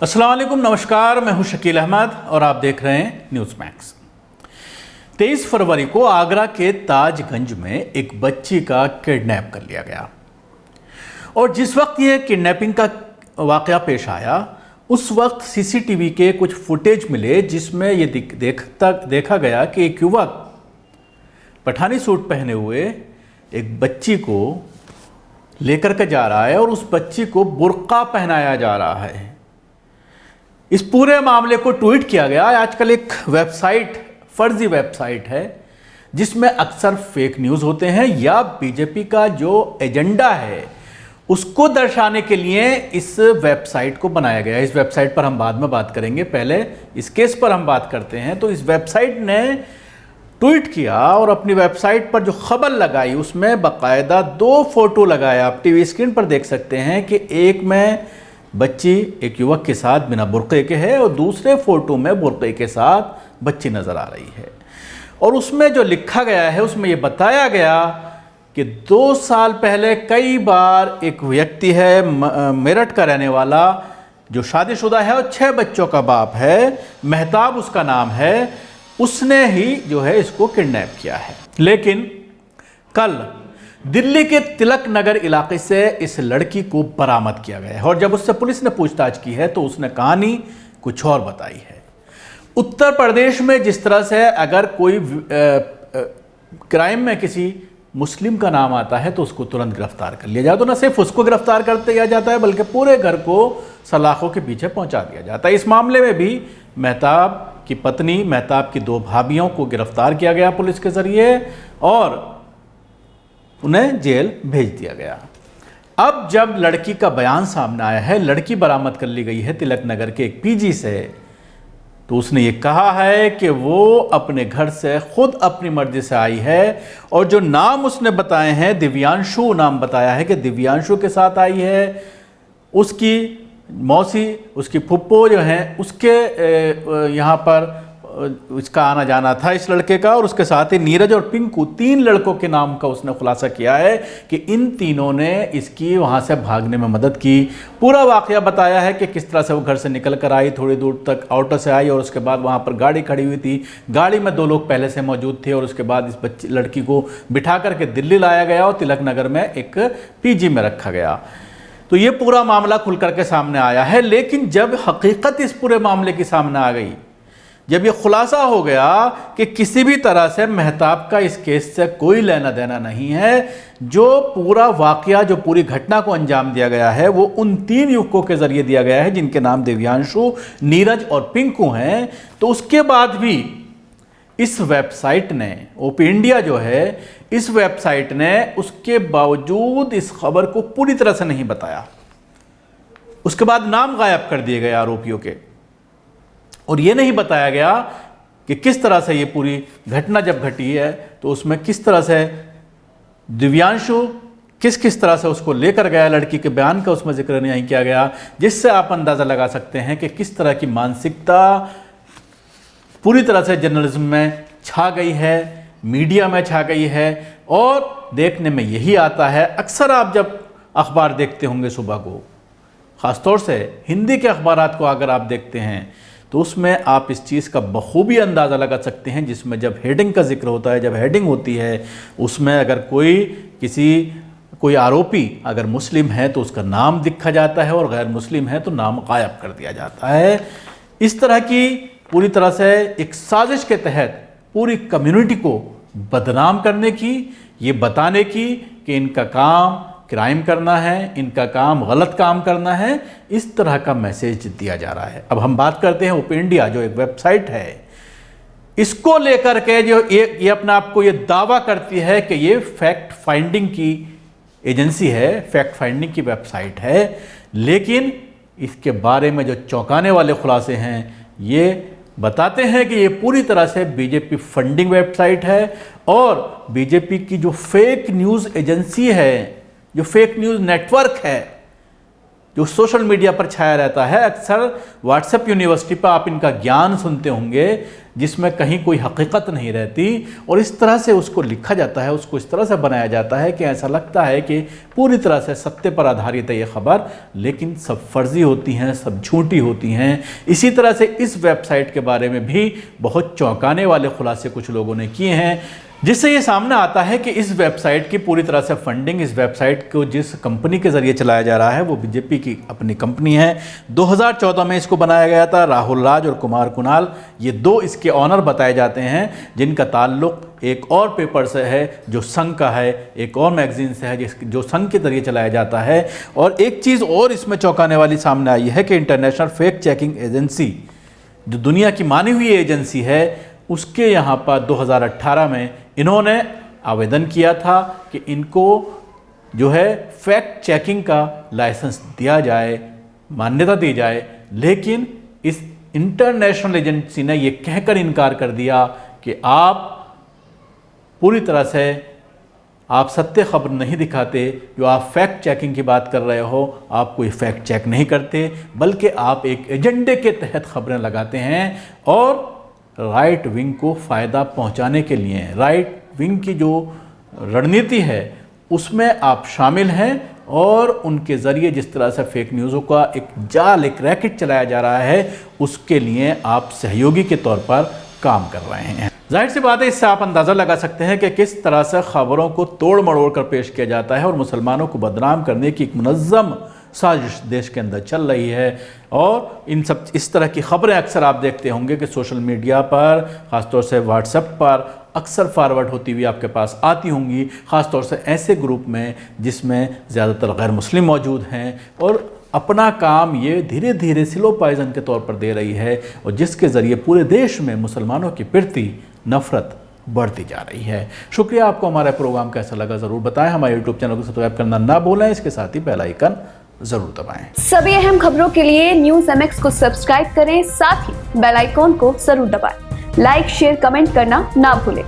अस्सलाम वालेकुम, नमस्कार। मैं हूं शकील अहमद और आप देख रहे हैं न्यूज़ मैक्स। 23 फरवरी को आगरा के ताजगंज में एक बच्ची का किडनैप कर लिया गया और जिस वक्त ये किडनैपिंग का वाकया पेश आया उस वक्त सीसीटीवी के कुछ फुटेज मिले जिसमें ये देखा गया कि एक युवक पठानी सूट पहने हुए एक बच्ची को लेकर के जा रहा है और उस बच्ची को बुर्का पहनाया जा रहा है। इस पूरे मामले को ट्वीट किया गया। आजकल एक वेबसाइट, फर्जी वेबसाइट है जिसमें अक्सर फेक न्यूज़ होते हैं या बीजेपी का जो एजेंडा है उसको दर्शाने के लिए इस वेबसाइट को बनाया गया है। इस वेबसाइट पर हम बाद में बात करेंगे, पहले इस केस पर हम बात करते हैं। तो इस वेबसाइट ने ट्वीट किया और अपनी वेबसाइट पर जो खबर लगाई उसमें बाकायदा 2 फोटो लगाया। आप टीवी स्क्रीन पर देख सकते हैं कि एक में बच्ची एक युवक के साथ बिना बुर्के के है और दूसरे फोटो में बुर्के के साथ बच्ची नज़र आ रही है। और उसमें जो लिखा गया है उसमें ये बताया गया कि 2 साल पहले कई बार एक व्यक्ति है मेरठ का रहने वाला जो शादीशुदा है और 6 बच्चों का बाप है, मेहताब उसका नाम है, उसने ही जो है इसको किडनैप किया है। लेकिन कल दिल्ली के तिलक नगर इलाके से इस लड़की को बरामद किया गया है और जब उससे पुलिस ने पूछताछ की है तो उसने कहानी कुछ और बताई है। उत्तर प्रदेश में जिस तरह से अगर कोई क्राइम में किसी मुस्लिम का नाम आता है तो उसको तुरंत गिरफ्तार कर लिया जाए, तो न सिर्फ उसको गिरफ्तार कर दिया जाता है बल्कि पूरे घर को सलाखों के पीछे पहुंचा दिया जाता है। इस मामले में भी मेहताब की पत्नी, मेहताब की 2 भाभियों को गिरफ्तार किया गया पुलिस के जरिए और उन्हें जेल भेज दिया गया। अब जब लड़की का बयान सामने आया है, लड़की बरामद कर ली गई है तिलक नगर के एक पीजी से, तो उसने ये कहा है कि वो अपने घर से खुद अपनी मर्जी से आई है और जो नाम उसने बताए हैं, दिव्यांशु नाम बताया है कि दिव्यांशु के साथ आई है। उसकी मौसी, उसकी फुप्पो जो हैं उसके यहाँ पर इसका आना जाना था इस लड़के का और उसके साथ ही नीरज और पिंकू, 3 लड़कों के नाम का उसने खुलासा किया है कि इन तीनों ने इसकी वहाँ से भागने में मदद की। पूरा वाकया बताया है कि किस तरह से वो घर से निकल कर आई, थोड़ी दूर तक ऑटो से आई और उसके बाद वहाँ पर गाड़ी खड़ी हुई थी, गाड़ी में 2 लोग पहले से मौजूद थे और उसके बाद इस लड़की को बिठा करके दिल्ली लाया गया और तिलक नगर में एक पीजी में रखा गया। तो ये पूरा मामला खुल करके सामने आया है। लेकिन जब हकीकत इस पूरे मामले की सामने आ गई, जब ये खुलासा हो गया कि किसी भी तरह से मेहताब का इस केस से कोई लेना देना नहीं है, जो पूरा वाकया, जो पूरी घटना को अंजाम दिया गया है वो उन 3 युवकों के जरिए दिया गया है जिनके नाम दिव्यांशु, नीरज और पिंकू हैं, तो उसके बाद भी इस वेबसाइट ने, ओपी इंडिया जो है, इस वेबसाइट ने उसके बावजूद इस खबर को पूरी तरह से नहीं बताया। उसके बाद नाम गायब कर दिए गए आरोपियों के और यह नहीं बताया गया कि किस तरह से ये पूरी घटना जब घटी है तो उसमें किस तरह से दिव्यांशु किस तरह से उसको लेकर गया, लड़की के बयान का उसमें जिक्र नहीं किया गया, जिससे आप अंदाज़ा लगा सकते हैं कि किस तरह की मानसिकता पूरी तरह से जर्नलिज्म में छा गई है, मीडिया में छा गई है। और देखने में यही आता है, अक्सर आप जब अखबार देखते होंगे सुबह को, ख़ासतौर से हिंदी के अखबारात को अगर आप देखते हैं तो उसमें आप इस चीज़ का बखूबी अंदाज़ा लगा सकते हैं, जिसमें जब हेडिंग का जिक्र होता है, जब हेडिंग होती है, उसमें अगर कोई आरोपी अगर मुस्लिम है तो उसका नाम लिखा जाता है और गैर मुस्लिम है तो नाम गायब कर दिया जाता है। इस तरह की पूरी तरह से एक साजिश के तहत पूरी कम्युनिटी को बदनाम करने की, ये बताने की कि इनका काम क्राइम करना है, इनका काम गलत काम करना है, इस तरह का मैसेज दिया जा रहा है। अब हम बात करते हैं ओपी इंडिया जो एक वेबसाइट है, इसको लेकर के जो ये अपने आप को ये दावा करती है कि ये फैक्ट फाइंडिंग की एजेंसी है, फैक्ट फाइंडिंग की वेबसाइट है, लेकिन इसके बारे में जो चौंकाने वाले खुलासे हैं ये बताते हैं कि ये पूरी तरह से बीजेपी फंडिंग वेबसाइट है और बीजेपी की जो फेक न्यूज़ एजेंसी है, जो फेक न्यूज़ नेटवर्क है, जो सोशल मीडिया पर छाया रहता है। अक्सर व्हाट्सएप यूनिवर्सिटी पर आप इनका ज्ञान सुनते होंगे, जिसमें कहीं कोई हकीकत नहीं रहती, और इस तरह से उसको लिखा जाता है, उसको इस तरह से बनाया जाता है कि ऐसा लगता है कि पूरी तरह से सत्य पर आधारित है ये खबर, लेकिन सब फर्जी होती हैं, सब झूठी होती हैं। इसी तरह से इस वेबसाइट के बारे में भी बहुत चौंकाने वाले खुलासे कुछ लोगों ने किए हैं, जिससे ये सामने आता है कि इस वेबसाइट की पूरी तरह से फंडिंग, इस वेबसाइट को जिस कंपनी के ज़रिए चलाया जा रहा है वो बीजेपी की अपनी कंपनी है। 2014 में इसको बनाया गया था। राहुल राज और कुमार कुणाल, ये दो इसके ऑनर बताए जाते हैं, जिनका ताल्लुक एक और पेपर से है जो संघ का है, एक और मैगजीन से है जो संघ के ज़रिए चलाया जाता है। और एक चीज़ और इसमें चौंकाने वाली सामने आई है कि इंटरनेशनल फैक्ट चेकिंग एजेंसी, जो दुनिया की मानी हुई एजेंसी है, उसके यहाँ पर 2018 में इन्होंने आवेदन किया था कि इनको जो है फैक्ट चेकिंग का लाइसेंस दिया जाए, मान्यता दी जाए, लेकिन इस इंटरनेशनल एजेंसी ने ये कहकर इनकार कर दिया कि आप पूरी तरह से आप सत्य खबर नहीं दिखाते, जो आप फैक्ट चेकिंग की बात कर रहे हो, आप कोई फैक्ट चेक नहीं करते, बल्कि आप एक एजेंडे के तहत खबरें लगाते हैं और राइट विंग को फ़ायदा पहुंचाने के लिए, राइट विंग की जो रणनीति है उसमें आप शामिल हैं, और उनके ज़रिए जिस तरह से फेक न्यूज़ों का एक जाल, एक रैकेट चलाया जा रहा है, उसके लिए आप सहयोगी के तौर पर काम कर रहे हैं। जाहिर सी बात है, इससे आप अंदाज़ा लगा सकते हैं कि किस तरह से खबरों को तोड़ मरोड़ कर पेश किया जाता है और मुसलमानों को बदनाम करने की एक मुनज़्ज़म साजिश देश के अंदर चल रही है। और इस तरह की खबरें अक्सर आप देखते होंगे कि सोशल मीडिया पर, ख़ासतौर से व्हाट्सएप पर अक्सर फॉरवर्ड होती हुई आपके पास आती होंगी, ख़ासतौर से ऐसे ग्रुप में जिसमें ज़्यादातर गैर मुस्लिम मौजूद हैं, और अपना काम ये धीरे धीरे स्लो पॉइजन के तौर पर दे रही है, और जिसके ज़रिए पूरे देश में मुसलमानों के प्रति नफ़रत बढ़ती जा रही है। शुक्रिया। आपको हमारा प्रोग्राम कैसा लगा ज़रूर बताएं। हमारे यूट्यूब चैनल को सब्सक्राइब करना ना भूलें, इसके साथ ही बेल आइकन जरूर दबाएं। सभी अहम खबरों के लिए न्यूज़ MX को सब्सक्राइब करें, साथ ही बेल आइकॉन को जरूर दबाएं। लाइक, शेयर, कमेंट करना ना भूलें।